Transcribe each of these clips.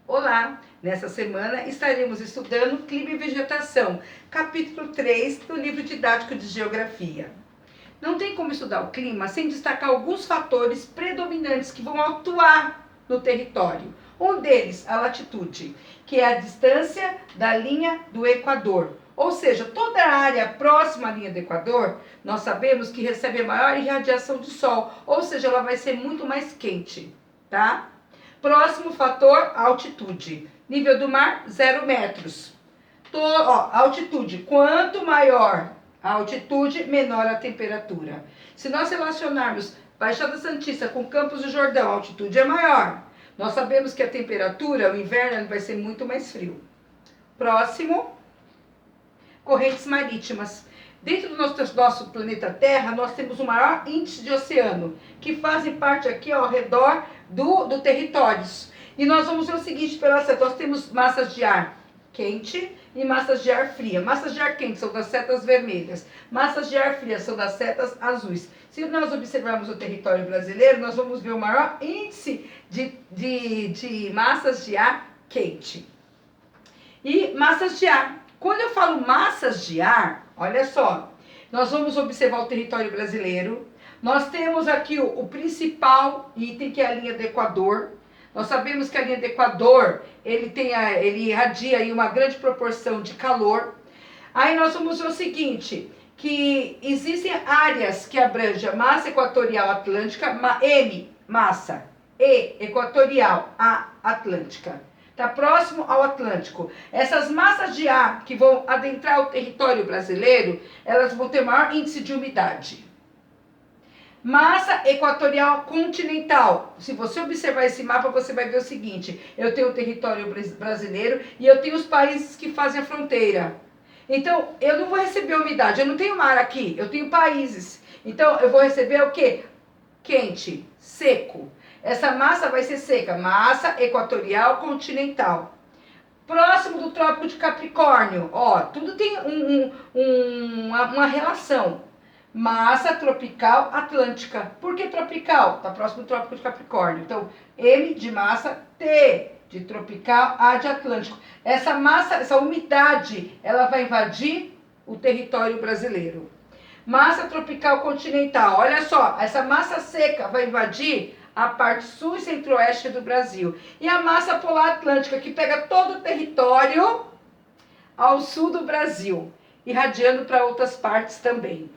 Olá! Nessa semana estaremos estudando Clima e Vegetação, capítulo 3 do livro didático de Geografia. Não tem como estudar o clima sem destacar alguns fatores predominantes que vão atuar no território. Um deles, a latitude, que é a distância da linha do Equador. Ou seja, toda a área próxima à linha do Equador, nós sabemos que recebe maior irradiação do Sol, ou seja, ela vai ser muito mais quente, tá? Próximo fator, altitude. Nível do mar, 0 metros. Altitude, quanto maior a altitude, menor a temperatura. Se nós relacionarmos Baixada Santista com Campos do Jordão, a altitude é maior. Nós sabemos que a temperatura, o inverno, vai ser muito mais frio. Próximo, correntes marítimas. Dentro do nosso planeta Terra, nós temos o maior índice de oceano, que fazem parte aqui ao redor do territórios. E nós vamos ver o seguinte, nós temos massas de ar quente e massas de ar fria. Massas de ar quente são das setas vermelhas, massas de ar fria são das setas azuis. Se nós observarmos o território brasileiro, nós vamos ver o maior índice de massas de ar quente. E massas de ar. Quando eu falo massas de ar, olha só, nós vamos observar o território brasileiro. Nós temos aqui o principal item, que é a linha do Equador. Nós sabemos que a linha do Equador, ele irradia aí uma grande proporção de calor. Aí nós vamos ver o seguinte, que existem áreas que abrangem a massa equatorial atlântica, M, massa, E, equatorial, A, atlântica. Está próximo ao Atlântico. Essas massas de ar que vão adentrar o território brasileiro, elas vão ter maior índice de umidade. Massa equatorial continental. Se você observar esse mapa, você vai ver o seguinte: eu tenho o território brasileiro e eu tenho os países que fazem a fronteira. Então, eu não vou receber umidade, eu não tenho mar aqui, eu tenho países. Então, eu vou receber o quê? Quente, seco. Essa massa vai ser seca, massa equatorial continental. Próximo do Trópico de Capricórnio, tudo tem uma relação. Massa tropical atlântica. Por que tropical? Está próximo do Trópico de Capricórnio. Então, M de massa, T de tropical, A de atlântico. Essa massa, essa umidade, ela vai invadir o território brasileiro. Massa tropical continental. Olha só, essa massa seca vai invadir a parte sul e centro-oeste do Brasil. E a massa polar atlântica, que pega todo o território ao sul do Brasil, irradiando para outras partes também.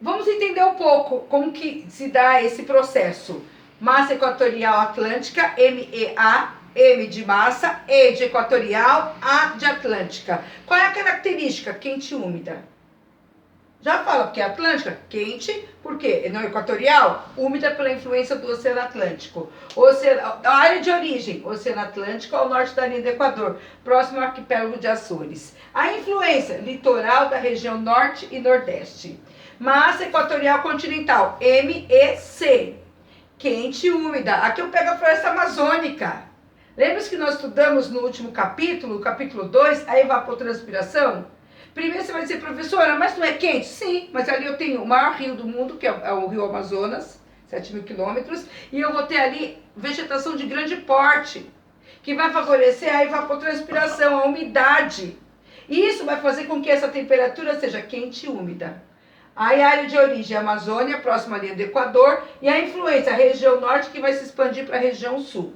Vamos entender um pouco como que se dá esse processo. Massa equatorial atlântica, MEA, M de massa, E de equatorial, A de atlântica. Qual é a característica? Quente e úmida. Já fala, porque é atlântica, quente, porque não é equatorial, úmida pela influência do Oceano Atlântico. A área de origem, Oceano Atlântico ao norte da linha do Equador, próximo ao arquipélago de Açores. A influência, litoral da região norte e nordeste. Massa equatorial continental, MEC, quente e úmida. Aqui eu pego a floresta amazônica. Lembra que nós estudamos no último capítulo, capítulo 2, a evapotranspiração? Primeiro você vai dizer, professora, mas não é quente? Sim, mas ali eu tenho o maior rio do mundo, que é o rio Amazonas, 7.000 quilômetros, e eu vou ter ali vegetação de grande porte, que vai favorecer a evapotranspiração, a umidade. E isso vai fazer com que essa temperatura seja quente e úmida. Aí a área de origem é a Amazônia, próxima à linha do Equador, e a influência, a região norte, que vai se expandir para a região sul.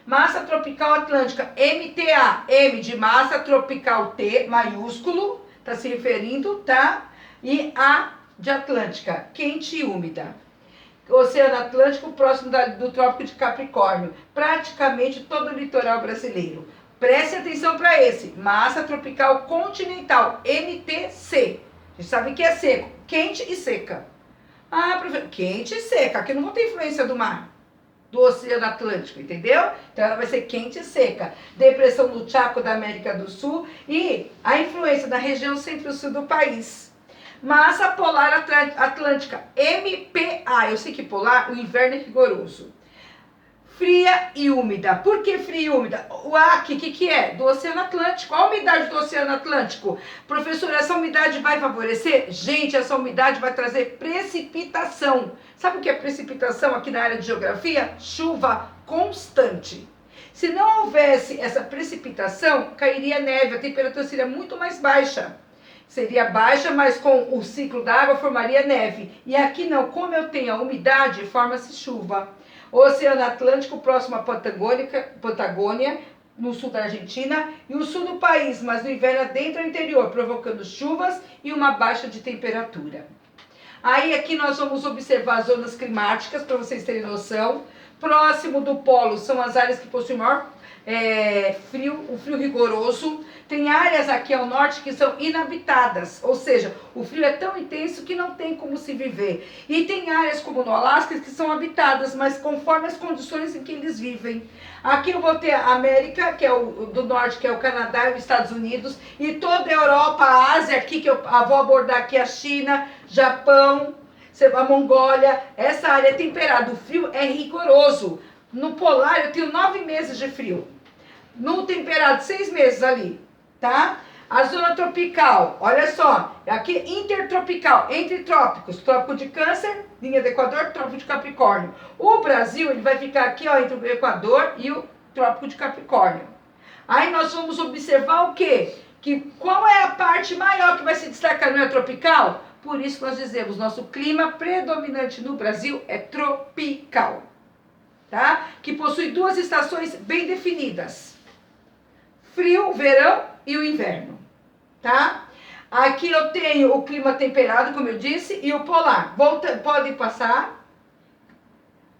Massa tropical atlântica, MTA, M de massa, tropical T, maiúsculo, está se referindo, tá? E A de atlântica, quente e úmida. Oceano Atlântico, próximo do Trópico de Capricórnio, praticamente todo o litoral brasileiro. Preste atenção para esse, massa tropical continental, MTC. A gente sabe que é seco, quente e seca. Professor, quente e seca, aqui não vão ter influência do mar, do Oceano Atlântico, entendeu? Então ela vai ser quente e seca. Depressão do Chaco da América do Sul e a influência da região centro-sul do país. Massa polar atlântica, MPA. Eu sei que polar, o inverno é rigoroso. Fria e úmida. Por que fria e úmida? O aqui, o que é? Do Oceano Atlântico. A umidade do Oceano Atlântico. Professor, essa umidade vai favorecer? Gente, essa umidade vai trazer precipitação. Sabe o que é precipitação aqui na área de geografia? Chuva constante. Se não houvesse essa precipitação, cairia neve, a temperatura seria muito mais baixa. Seria baixa, mas com o ciclo da água formaria neve. E aqui não, como eu tenho a umidade, forma-se chuva. O Oceano Atlântico, próximo à Patagônia, no sul da Argentina, e o sul do país, mas no inverno adentro ao interior, provocando chuvas e uma baixa de temperatura. Aí aqui nós vamos observar as zonas climáticas, para vocês terem noção. Próximo do polo são as áreas que possuem maior frio, o frio rigoroso. Tem áreas aqui ao norte que são inabitadas, ou seja, o frio é tão intenso que não tem como se viver. E tem áreas como no Alasca que são habitadas, mas conforme as condições em que eles vivem. Aqui eu vou ter a América, que é o do norte, que é o Canadá e os Estados Unidos, e toda a Europa, a Ásia aqui, que eu vou abordar aqui, a China, Japão, a Mongólia. Essa área é temperada, o frio é rigoroso. No polar eu tenho 9 meses de frio. No temperado, 6 meses ali, tá? A zona tropical, olha só, aqui intertropical, entre trópicos, trópico de Câncer, linha do Equador, trópico de Capricórnio. O Brasil, ele vai ficar aqui, ó, entre o Equador e o trópico de Capricórnio. Aí nós vamos observar o quê? Que qual é a parte maior que vai se destacar no tropical? Por isso nós dizemos, nosso clima predominante no Brasil é tropical, tá? Que possui 2 estações bem definidas. Frio, verão e o inverno, tá? Aqui eu tenho o clima temperado, como eu disse, e o polar. Podem passar.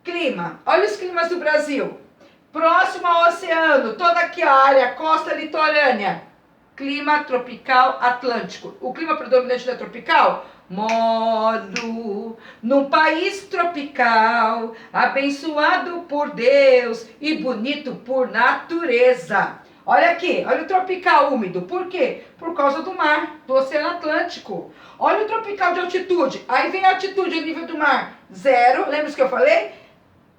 Clima. Olha os climas do Brasil. Próximo ao oceano, toda aqui a área, costa litorânea. Clima tropical atlântico. O clima predominante da tropical? Moro num país tropical, abençoado por Deus e bonito por natureza. Olha aqui, olha o tropical úmido. Por quê? Por causa do mar, do Oceano Atlântico. Olha o tropical de altitude. Aí vem a altitude, o nível do mar, 0. Lembra que eu falei?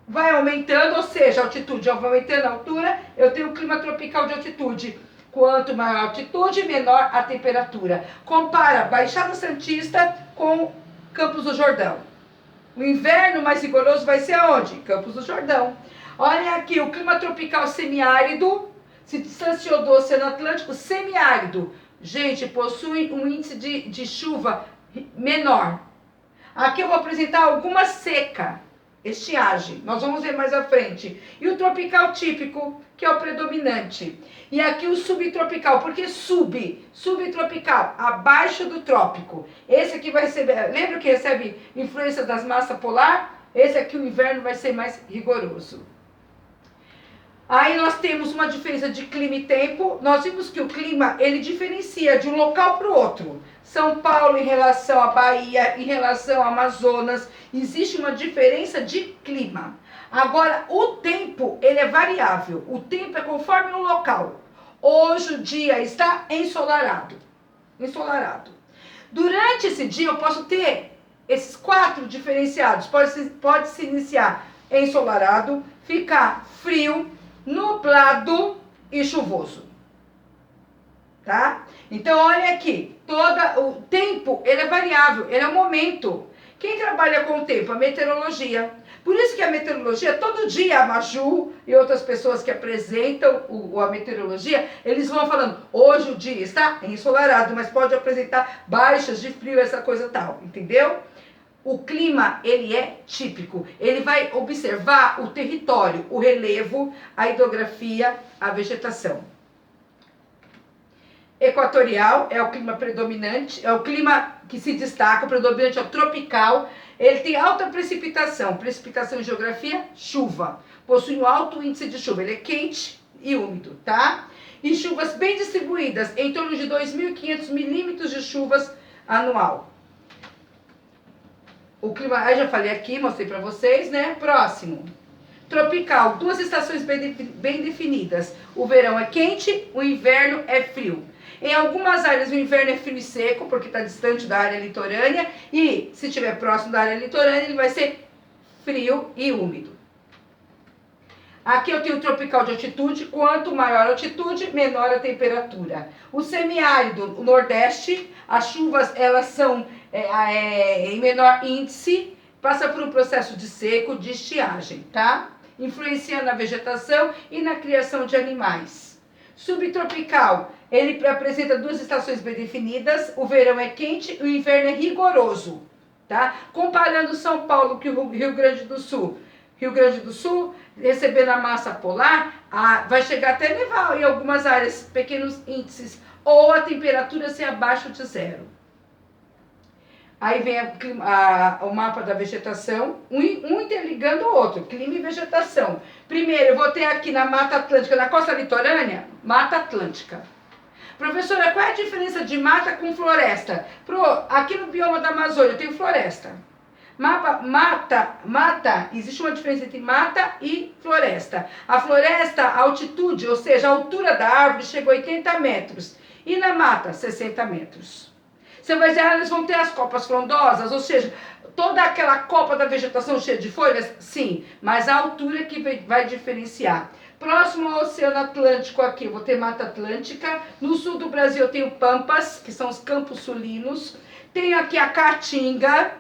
Vai aumentando, ou seja, a altitude vai aumentando a altura, eu tenho o clima tropical de altitude. Quanto maior a altitude, menor a temperatura. Compara Baixada Santista com Campos do Jordão. O inverno mais rigoroso vai ser aonde? Campos do Jordão. Olha aqui, o clima tropical semiárido se distanciou do Oceano Atlântico, semiárido. Gente, possui um índice de chuva menor. Aqui eu vou apresentar alguma seca, estiagem. Nós vamos ver mais à frente. E o tropical típico, que é o predominante. E aqui o subtropical, porque subtropical, abaixo do trópico. Esse aqui vai receber, lembra que recebe influência das massas polar? Esse aqui o inverno vai ser mais rigoroso. Aí nós temos uma diferença de clima e tempo. Nós vimos que o clima, ele diferencia de um local para o outro. São Paulo em relação à Bahia, em relação ao Amazonas, existe uma diferença de clima. Agora, o tempo, ele é variável. O tempo é conforme o local. Hoje o dia está ensolarado. Durante esse dia eu posso ter esses 4 diferenciados. Pode se iniciar ensolarado, ficar frio, nublado e chuvoso, tá? Então, olha aqui, o tempo, ele é variável, ele é um momento. Quem trabalha com o tempo? A meteorologia. Por isso que a meteorologia, todo dia, a Maju e outras pessoas que apresentam a meteorologia, eles vão falando, hoje o dia está ensolarado, mas pode apresentar baixas de frio, essa coisa tal, entendeu? O clima, ele é típico. Ele vai observar o território, o relevo, a hidrografia, a vegetação. Equatorial é o clima predominante, é o clima que se destaca, o predominante é o tropical. Ele tem alta precipitação em geografia, chuva. Possui um alto índice de chuva, ele é quente e úmido, tá? E chuvas bem distribuídas, em torno de 2.500 milímetros de chuvas anual. O clima, eu já falei aqui, mostrei para vocês, né? Próximo. Tropical, 2 estações bem definidas. O verão é quente, o inverno é frio. Em algumas áreas o inverno é frio e seco, porque está distante da área litorânea. E se estiver próximo da área litorânea, ele vai ser frio e úmido. Aqui eu tenho o tropical de altitude. Quanto maior a altitude, menor a temperatura. O semiárido, o nordeste, as chuvas elas são em menor índice, passa por um processo de seco, de estiagem, tá? influenciando na vegetação e na criação de animais. Subtropical, ele apresenta duas estações bem definidas, o verão é quente e o inverno é rigoroso, tá? Comparando São Paulo com o Rio Grande do Sul. Rio Grande do Sul, recebendo a massa polar, vai chegar até nevar em algumas áreas, pequenos índices, ou a temperatura ser abaixo de zero. Aí vem o mapa da vegetação, um interligando o outro, clima e vegetação. Primeiro, eu vou ter aqui na Mata Atlântica, na costa litorânea, Mata Atlântica. Professora, qual é a diferença de mata com floresta? Aqui no bioma da Amazônia eu tenho floresta. Mata, existe uma diferença entre mata e floresta. A floresta, a altitude, ou seja, a altura da árvore chega a 80 metros. E na mata, 60 metros. Você vai dizer, eles vão ter as copas frondosas, ou seja, toda aquela copa da vegetação cheia de folhas? Sim, mas a altura que vai diferenciar. Próximo ao Oceano Atlântico aqui, eu vou ter Mata Atlântica. No sul do Brasil eu tenho pampas, que são os campos sulinos. Tenho aqui a caatinga,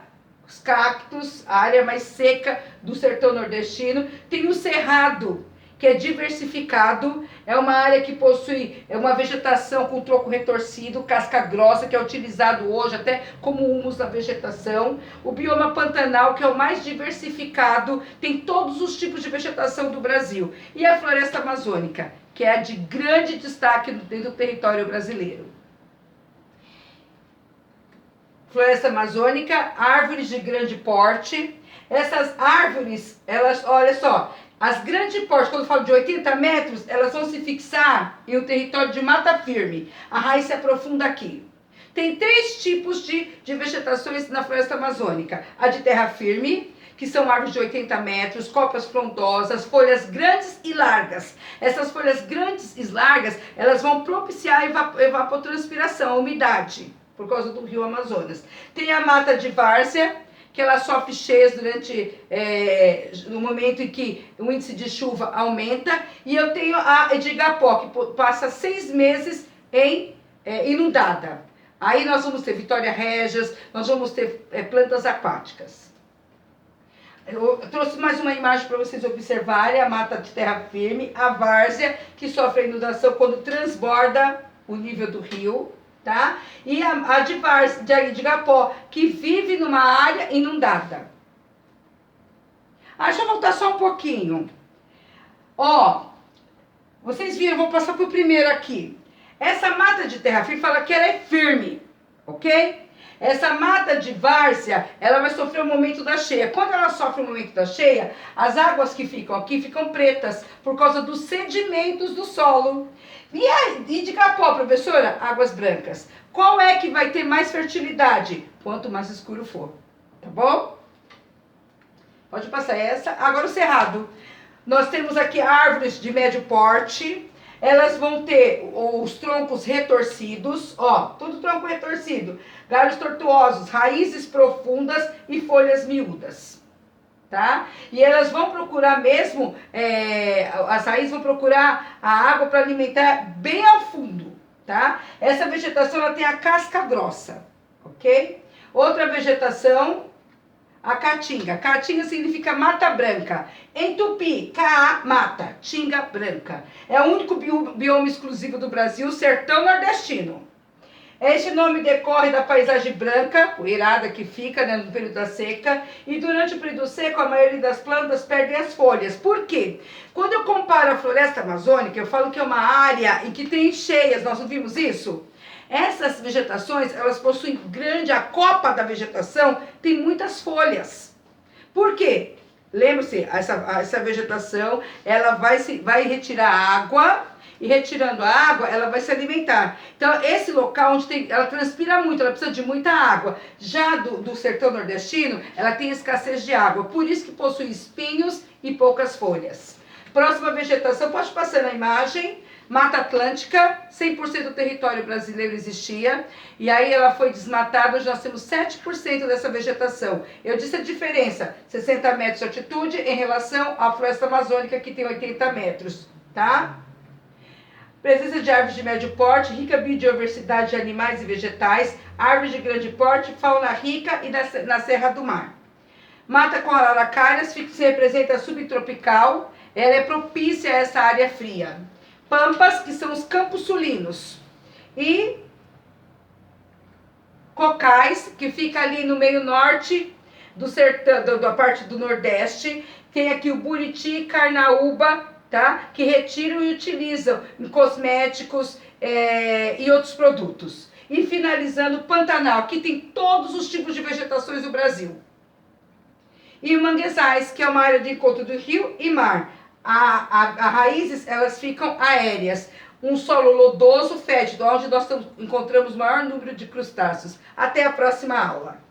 os cactos, a área mais seca do sertão nordestino. Tem o cerrado, que é diversificado, é uma área que possui uma vegetação com tronco retorcido, casca grossa, que é utilizado hoje até como humus da vegetação. O bioma pantanal, que é o mais diversificado, tem todos os tipos de vegetação do Brasil. E a floresta amazônica, que é de grande destaque dentro do território brasileiro. Floresta amazônica, árvores de grande porte. Essas árvores, elas, olha só, as grandes porte, quando eu falo de 80 metros, elas vão se fixar em um território de mata firme. A raiz se aprofunda aqui. Tem 3 tipos de vegetações na floresta amazônica. A de terra firme, que são árvores de 80 metros, copas frondosas, folhas grandes e largas. Essas folhas grandes e largas, elas vão propiciar a evapotranspiração, a umidade, por causa do rio Amazonas. Tem a mata de várzea, que ela sofre cheias durante no momento em que o índice de chuva aumenta. E eu tenho a Edigapó, que passa 6 meses inundada. Aí nós vamos ter Vitória Régias, nós vamos ter plantas aquáticas. Eu trouxe mais uma imagem para vocês observarem, a mata de terra firme, a várzea, que sofre a inundação quando transborda o nível do rio. Tá? E a de Igapó, que vive numa área inundada. Deixa eu voltar só um pouquinho. Ó, vocês viram, vou passar pro primeiro aqui. Essa mata de terra firme fala que ela é firme, ok? Essa mata de várzea, ela vai sofrer o momento da cheia. Quando ela sofre o momento da cheia, as águas que ficam aqui ficam pretas por causa dos sedimentos do solo. E de Igapó, professora? Águas brancas. Qual é que vai ter mais fertilidade? Quanto mais escuro for, tá bom? Pode passar essa. Agora o cerrado. Nós temos aqui árvores de médio porte. Elas vão ter os troncos retorcidos, ó, tudo tronco retorcido. Galhos tortuosos, raízes profundas e folhas miúdas. Tá? E elas vão procurar mesmo, as raízes vão procurar a água para alimentar bem ao fundo, tá? Essa vegetação ela tem a casca grossa, ok? Outra vegetação, a caatinga. Caatinga significa mata branca. Em tupi, caá, mata, tinga branca. É o único bioma exclusivo do Brasil, sertão nordestino. Este nome decorre da paisagem branca, poeirada que fica, né, no período da seca, e durante o período seco a maioria das plantas perdem as folhas. Por quê? Quando eu comparo a floresta amazônica, eu falo que é uma área em que tem cheias, nós não vimos isso? Essas vegetações, elas possuem a copa da vegetação tem muitas folhas. Por quê? Lembre-se, essa vegetação, ela vai retirar água, e retirando a água, ela vai se alimentar. Então, esse local onde ela transpira muito, ela precisa de muita água. Já do sertão nordestino, ela tem escassez de água, por isso que possui espinhos e poucas folhas. Próxima vegetação, pode passar na imagem, Mata Atlântica, 100% do território brasileiro existia, e aí ela foi desmatada, hoje nós temos 7% dessa vegetação. Eu disse a diferença, 60 metros de altitude em relação à floresta amazônica, que tem 80 metros, tá? Presença de árvores de médio porte, rica biodiversidade de animais e vegetais, árvores de grande porte, fauna rica e na Serra do Mar. Mata com araucárias, que se representa subtropical, ela é propícia a essa área fria. Pampas, que são os campos sulinos. E cocais, que fica ali no meio norte do sertão, da parte do nordeste. Tem aqui o buriti, carnaúba, tá? Que retiram e utilizam em cosméticos e outros produtos. E finalizando, Pantanal, que tem todos os tipos de vegetações do Brasil. E manguezais, que é uma área de encontro do rio e mar. As raízes, elas ficam aéreas. Um solo lodoso, fétido, onde nós encontramos o maior número de crustáceos. Até a próxima aula.